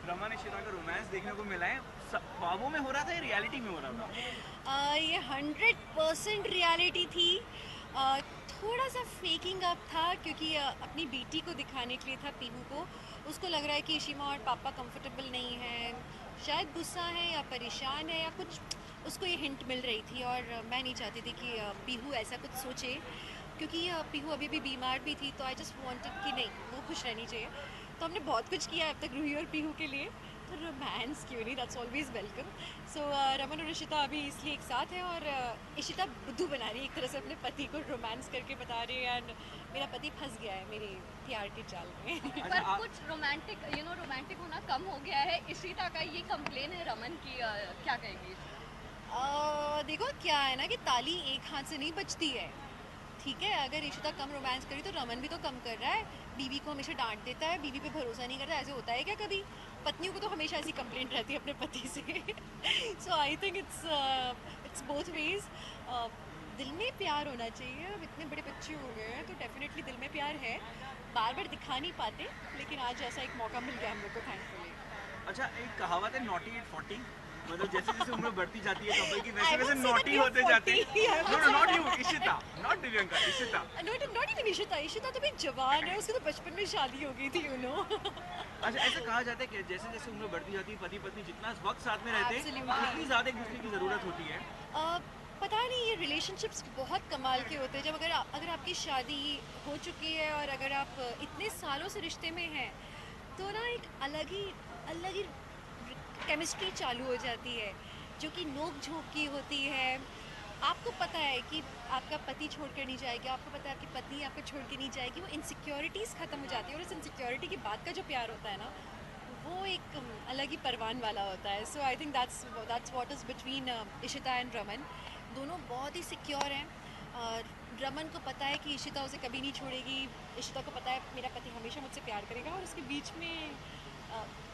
रमन इशिता का रोमांस देखने को मिला है, ख्वाबों में हो रहा था या रियलिटी में हो रहा था? ये 100% रियलिटी थी। अ, थोड़ा सा फेकिंग अप था क्योंकि अपनी बेटी को दिखाने के लिए था पीहू को। उसको लग रहा है कि इशिमा और पापा कंफर्टेबल नहीं हैं, शायद गुस्सा है या परेशान है या कुछ। उसको ये हिंट मिल रही थी और मैं नहीं चाहती थी कि पीहू ऐसा कुछ सोचे, क्योंकि पीहू अभी भी बीमार भी थी। तो आई जस्ट वांटेड कि नहीं, वो खुश रहनी चाहिए। तो हमने बहुत कुछ किया अब तक रूही और पीहू के लिए, तो रोमांस क्यों नहीं, दैट्स ऑलवेज वेलकम। सो रमन और इशिता अभी इसलिए एक साथ हैं और इशिता बुद्धू बना रही है, एक तरह से अपने पति को रोमांस करके बता रही है। एंड मेरा पति फंस गया है मेरी प्यार के जाल में। अच्छा पर कुछ रोमांटिक रोमांटिक होना कम हो गया है इशिता का, ये कंप्लेन है रमन की। क्या कहेंगी? देखो क्या है ना कि ताली एक हाथ से नहीं बजती है। ठीक है, अगर इशिता कम रोमांस करी तो रमन भी तो कम कर रहा है। बीवी को हमेशा डांट देता है, बीवी पे भरोसा नहीं करता। ऐसे होता है क्या कभी? पत्नियों को तो हमेशा ऐसी कंप्लेंट रहती है अपने पति से। So I think it's both ways. दिल में प्यार होना चाहिए। अब इतने बड़े बच्चे हो गए हैं तो डेफिनेटली दिल में प्यार है। बार बार दिखा नहीं पाते, लेकिन आज ऐसा एक मौका मिल गया हम लोग को, थैंकफुली। अच्छा, एक कहावत है नॉटी एट 40, मतलब जैसे जैसे उम्र बढ़ती जाती है कपल की वैसे I वैसे won't say that naughty we are होते जाते 40. I हैं। No won't no, say not that. You, Ishita, not Divyanka, Ishita. Not even Ishita. Ishita तो भी जवान है, उसकी तो बचपन में शादी हो गई थी, यू नो। अच्छा, ऐसा कहा जाता है कि जैसे जैसे उम्र बढ़ती जाती है पति पत्नी जितना वक्त साथ में रहते हैं Absolutely. उतनी ज्यादा एक दूसरे की जरूरत होती है। पता नहीं, ये रिलेशनशिप्स बहुत कमाल के होते हैं। जब अगर आपकी शादी हो चुकी है और अगर आप इतने सालों से रिश्ते में हैं, तो ना एक अलग ही केमिस्ट्री चालू हो जाती है, जो कि नोक झोंक की होती है। आपको पता है कि आपका पति छोड़ कर नहीं जाएगा, आपको पता है आपकी पत्नी आपको छोड़ के नहीं जाएगी। वो इनसिक्योरिटीज़ ख़त्म हो जाती है और इस इनसिक्योरिटी के बाद का जो प्यार होता है ना, वो एक अलग ही परवान वाला होता है। So I think that's what is between Ishita and Raman. दोनों बहुत ही सिक्योर हैं। और रमन को पता है कि इशिता उसे कभी नहीं छोड़ेगी। इशिता को पता है मेरा पति हमेशा मुझसे प्यार करेगा, और उसके बीच में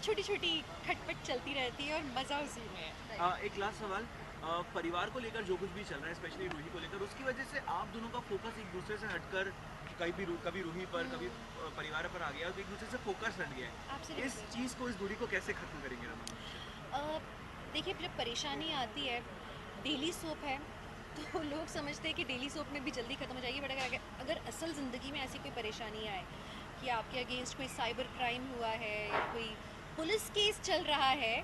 छोटी छोटी खटपट चलती रहती है और मज़ा उसी में है। एक लास्ट सवाल, परिवार को लेकर जो कुछ भी चल रहा है स्पेशली रूही को लेकर, उसकी वजह से आप दोनों का फोकस एक दूसरे से हटकर कभी रूही पर कभी परिवार पर आ गया और एक दूसरे से फोकस हट गया है। Absolutely. इस चीज़ को, इस दूरी को कैसे खत्म करेंगे रमन? अ, देखिए, जब परेशानी आती है, डेली सोप है तो लोग समझते हैं कि डेली सोप में भी जल्दी ख़त्म हो जाएगी। बट अगर असल ज़िंदगी में ऐसी कोई परेशानी आए कि आपके अगेंस्ट कोई साइबर क्राइम हुआ है या कोई पुलिस केस चल रहा है,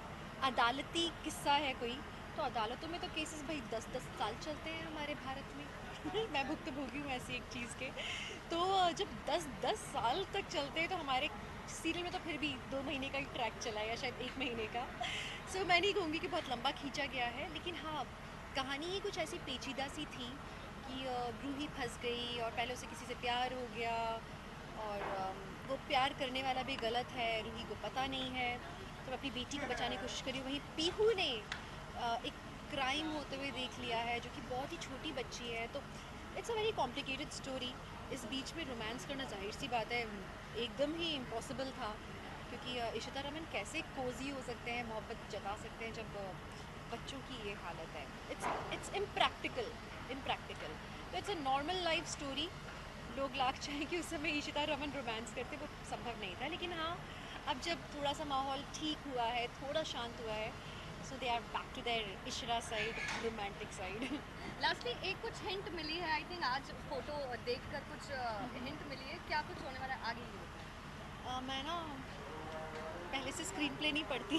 अदालती किस्सा है कोई, तो अदालतों में तो केसेस भाई 10-10 साल चलते हैं हमारे भारत में। मैं भुक्तभोगी हूँ ऐसी एक चीज़ के। तो जब 10-10 साल तक चलते हैं तो हमारे सीरियल में तो फिर भी 2 महीने का ही ट्रैक चला है या शायद 1 महीने का। सो मैं नहीं कहूँगी कि बहुत लंबा खींचा गया है, लेकिन हाँ, कहानी ही कुछ ऐसी पेचीदा सी थी कि रूही फंस गई और पहले उसे किसी से प्यार हो गया, और वो प्यार करने वाला भी गलत है, रूही को पता नहीं है। तो अपनी बेटी को बचाने की कोशिश करी। वहीं पीहू ने एक क्राइम होते हुए देख लिया है, जो कि बहुत ही छोटी बच्ची है। तो it's a very complicated story. इस बीच में रोमांस करना जाहिर सी बात है एकदम ही इम्पॉसिबल था, क्योंकि इशिता रमन कैसे कोजी हो सकते हैं, मोहब्बत जता सकते हैं, जब बच्चों की ये हालत है। It's impractical. तो it's a normal life story. लोग लाख चाहें कि उस समय इशिता रमन रोमांस करते, वो संभव नहीं था। लेकिन हाँ, अब जब थोड़ा सा माहौल ठीक हुआ है, थोड़ा शांत हुआ है, so they are back to their इशरा साइड, रोमांटिक साइड। लास्टली एक कुछ हिंट मिली है, आई थिंक आज फोटो देखकर कुछ हिंट मिली है, क्या कुछ होने वाला है आगे ये बताएं। मैं ना पहले से स्क्रीन प्ले नहीं पढ़ती।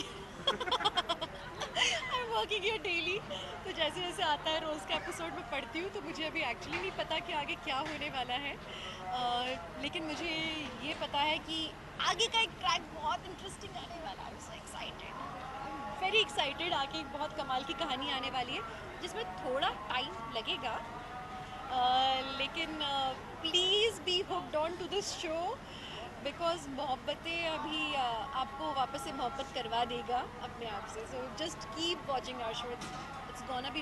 I am working here daily, तो जैसे जैसे आता है रोज़ का एपिसोड में पढ़ती हूँ। तो मुझे अभी एक्चुअली नहीं पता कि आगे क्या होने वाला है। लेकिन मुझे ये पता है कि आगे का एक ट्रैक बहुत इंटरेस्टिंग आने वाला है। I am so excited, I am very excited. आगे एक बहुत कमाल की कहानी आने वाली है, जिसमें थोड़ा टाइम लगेगा। लेकिन please be hooked on to this show, because Mohabbatein अभी आपको वापस से मोहब्बत करवा देगा अपने आप से। So just keep watching our show. It's gonna B